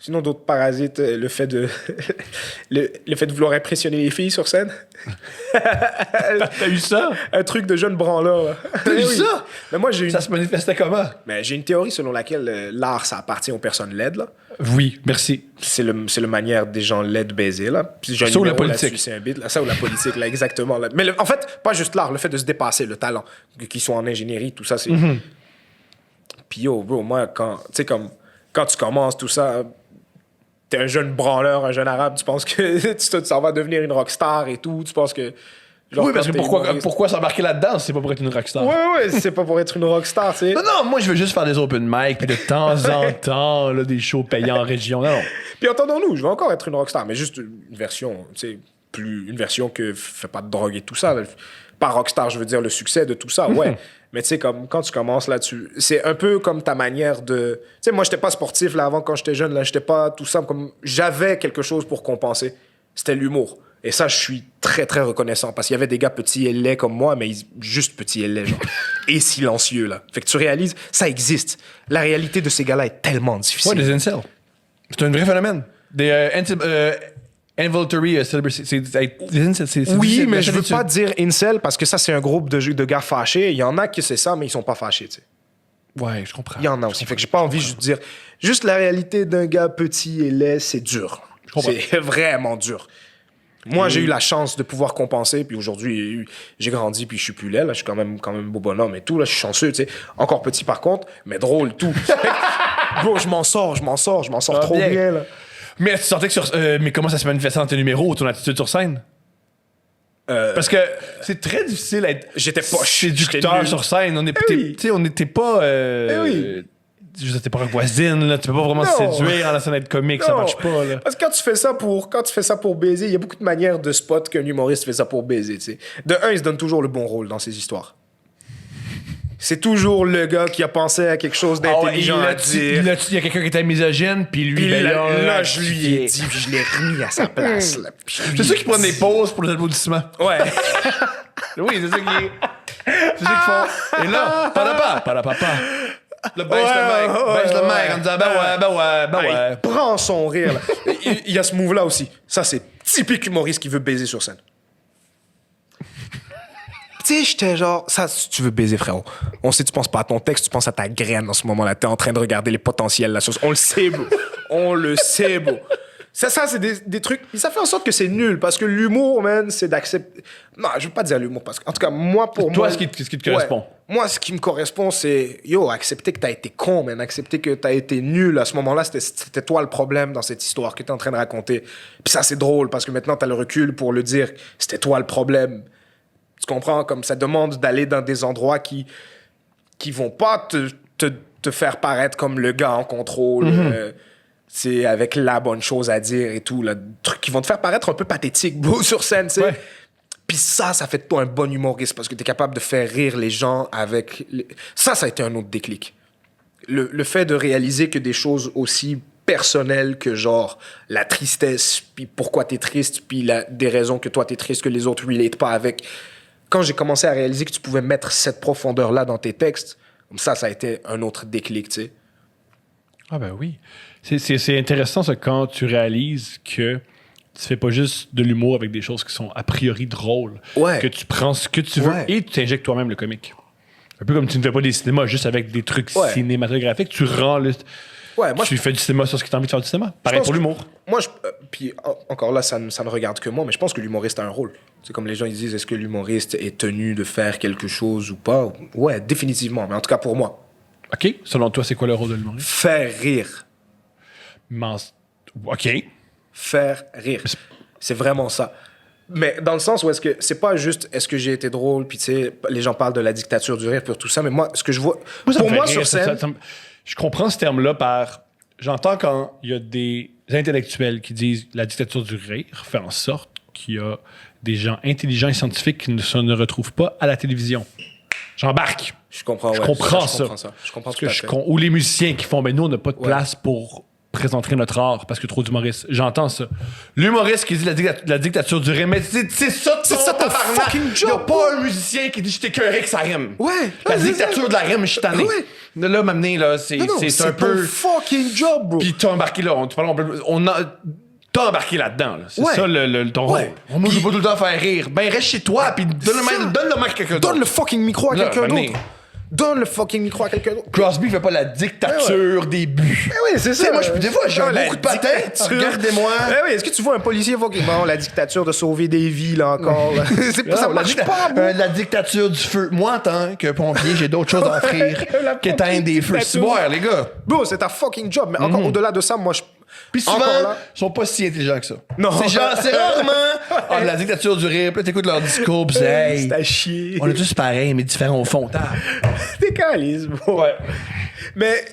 Sinon, d'autres parasites, le fait de le fait de vouloir impressionner les filles sur scène. T'as eu ça? Un truc de jeune branleur. Là. T'as eu Oui. ça? Mais moi, j'ai une... Ça se manifestait comment? Mais j'ai une théorie selon laquelle l'art, ça appartient aux personnes laides. Là. Oui, merci. C'est le manière des gens laids de baiser. Là. Puis j'ai un Ça ou la numéro politique. là-dessus, c'est un bit. Là. Ça ou la politique, là, exactement. Là. Mais en fait, pas juste l'art, le fait de se dépasser, le talent. Qu'ils soient en ingénierie, tout ça, c'est... Puis yo, bro, moi, quand tu commences tout ça... T'es un jeune branleur, un jeune arabe, tu penses que ça va devenir une rockstar et tout, tu penses que... Genre, Oui, parce quand que t'es humoriste- pourquoi s'embarquer là-dedans si c'est pas pour être une rockstar? Ouais, c'est pas pour être une rockstar, tu sais. Non, moi, je veux juste faire des open mic, puis de temps en temps, là, des shows payants en région. Non. Puis entendons-nous, je vais encore être une rockstar, mais juste une version, tu sais, une version que fait pas de drogue et tout ça. Pas rockstar, je veux dire le succès de tout ça, ouais. Mais tu sais, comme quand tu commences là-dessus, c'est un peu comme ta manière de... Tu sais, moi, j'étais pas sportif là avant quand j'étais jeune, là, j'étais pas tout ça, comme j'avais quelque chose pour compenser. C'était l'humour. Et ça, je suis très, très reconnaissant parce qu'il y avait des gars petits et laids comme moi, mais juste petits et laids, genre. Et silencieux, là. Fait que tu réalises, ça existe. La réalité de ces gars-là est tellement difficile. Ouais, des incels. C'est un vrai phénomène. Des involuntary celebrity. Des incels, Oui, mais je veux pas dire incel parce que ça, c'est un groupe de gars fâchés. Il y en a qui c'est ça, mais ils sont pas fâchés, tu sais. Ouais, je comprends. Il y en a aussi. Fait que j'ai pas envie juste de dire... Juste la réalité d'un gars petit et laid, c'est dur. C'est vraiment dur. Moi, j'ai eu la chance de pouvoir compenser, puis aujourd'hui, j'ai grandi, puis je suis plus laid, là, je suis quand même beau bonhomme et tout, là, je suis chanceux, tu sais. Encore petit par contre, mais drôle, tout. Bro, je m'en sors trop bien, là. Mais tu sentais que mais comment ça se manifestait dans tes numéros ou ton attitude sur scène? Parce que c'est très difficile d'être J'étais poche. séducteur sur scène. On n'était pas... oui. Je veux dire, t'es pas voisine, là. Tu peux pas vraiment te séduire en la scène d'être comique, ça marche pas, là. Parce que quand tu fais ça pour baiser, il y a beaucoup de manières de spot qu'un humoriste fait ça pour baiser, tu sais. De un, il se donne toujours le bon rôle dans ses histoires. C'est toujours le gars qui a pensé à quelque chose d'intelligent à dire. Il y a quelqu'un qui était misogyne, puis lui, Puis ben là, je lui ai dit, puis je l'ai remis à sa place. Là, c'est ça qui prend des pauses pour les applaudissements. Ouais. Oui, c'est ça qui est. C'est ça qu'ils font. Et là, papa. Le baisse le mec en disant ben ouais. Il prend son rire. Là. Il y a ce move-là aussi. Ça, c'est typique humoriste qui veut baiser sur scène. Tu sais, j'étais genre... Ça, si tu veux baiser, frérot. On sait, tu penses pas à ton texte, tu penses à ta graine en ce moment-là. T'es en train de regarder les potentiels, la chose. On le sait, bro. On le sait, bro. Ça c'est des trucs... Ça fait en sorte que c'est nul, parce que l'humour, man, c'est d'accepter... Non, je veux pas dire l'humour, parce que... En tout cas, moi, pour moi... Toi, ce qui te correspond? Moi, ce qui me correspond, c'est... Yo, accepter que t'as été con, man. Accepter que t'as été nul. À ce moment-là, c'était toi le problème dans cette histoire que t'es en train de raconter. Puis ça, c'est drôle, parce que maintenant, t'as le recul pour le dire. C'était toi le problème. Tu comprends? Comme ça demande d'aller dans des endroits qui vont pas te faire paraître comme le gars en contrôle, c'est avec la bonne chose à dire et tout, là, trucs qui vont te faire paraître un peu pathétique, bro, sur scène, tu sais. Ouais. Puis ça fait de toi un bon humoriste parce que t'es capable de faire rire les gens avec... Ça a été un autre déclic. Le fait de réaliser que des choses aussi personnelles que genre la tristesse, puis pourquoi t'es triste, puis des raisons que toi t'es triste que les autres relate pas avec... Quand j'ai commencé à réaliser que tu pouvais mettre cette profondeur-là dans tes textes, ça a été un autre déclic, tu sais. Ah ben oui. C'est intéressant, ça, quand tu réalises que tu fais pas juste de l'humour avec des choses qui sont a priori drôles. Ouais. Que tu prends ce que tu veux et tu t'injectes toi-même le comique. Un peu comme tu ne fais pas des cinémas juste avec des trucs cinématographiques. Tu rends le... Ouais, moi, tu fais du cinéma sur ce que tu as envie de faire du cinéma. Pareil pour l'humour. Moi, puis encore là, ça ne regarde que moi, mais je pense que l'humoriste a un rôle. C'est comme les gens ils disent, est-ce que l'humoriste est tenu de faire quelque chose ou pas? Ouais, définitivement, mais en tout cas pour moi. OK. Selon toi, c'est quoi le rôle de l'humoriste? Faire rire. OK. Faire rire. C'est vraiment ça. Mais dans le sens où est-ce que c'est pas juste est-ce que j'ai été drôle, puis tu sais, les gens parlent de la dictature du rire, pour tout ça, mais moi, ce que je vois... pour moi, sur scène... Je comprends ce terme-là par... J'entends quand il y a des intellectuels qui disent la dictature du rire fait en sorte qu'il y a des gens intelligents et scientifiques qui ne se retrouvent pas à la télévision. J'embarque. Je comprends, Je comprends ça. Je comprends tout à fait. Ou les musiciens qui font, mais nous, on n'a pas de place pour présenterait notre art parce que trop d'humoristes. J'entends ça. L'humoriste qui dit la dictature du rime, mais c'est ça ton fucking job. Il y a pas un musicien qui dit je t'écœurais que ça rime. Ouais. La dictature de la rime, je suis tanné. Ouais. Là, m'amener, là, c'est un peu. ton fucking job, bro. Puis t'as embarqué là. T'as embarqué là-dedans. Là. C'est ça ton rôle. Moi, je veux pas tout le temps faire rire. Ben, reste chez toi, puis donne le mic à quelqu'un d'autre. Donne le fucking micro à quelqu'un m'amener. d'autre. Donne le fucking micro à quelqu'un d'autre. Crosby fait pas la dictature des buts. Oui, c'est ça. Moi, des fois, j'ai la beaucoup de patins. dictature. Regardez-moi. Oui, est-ce que tu vois un policier fucking bon, la dictature de sauver des vies, là, encore? Là. Ça marche pas, bro. La dictature du feu. Moi, en tant que pompier, j'ai d'autres choses à offrir qu'éteindre des feux. C'est boire, les gars. Bro, c'est ta fucking job. Mais encore au-delà de ça, moi, Puis souvent, encore là, ils sont pas si intelligents que ça. Non. C'est rarement la dictature du rire. Puis là, t'écoutes leur discours, pis hey, c'est à chier. on est tous pareils, mais différents au fond. T'es calice, bro. Ouais. Mais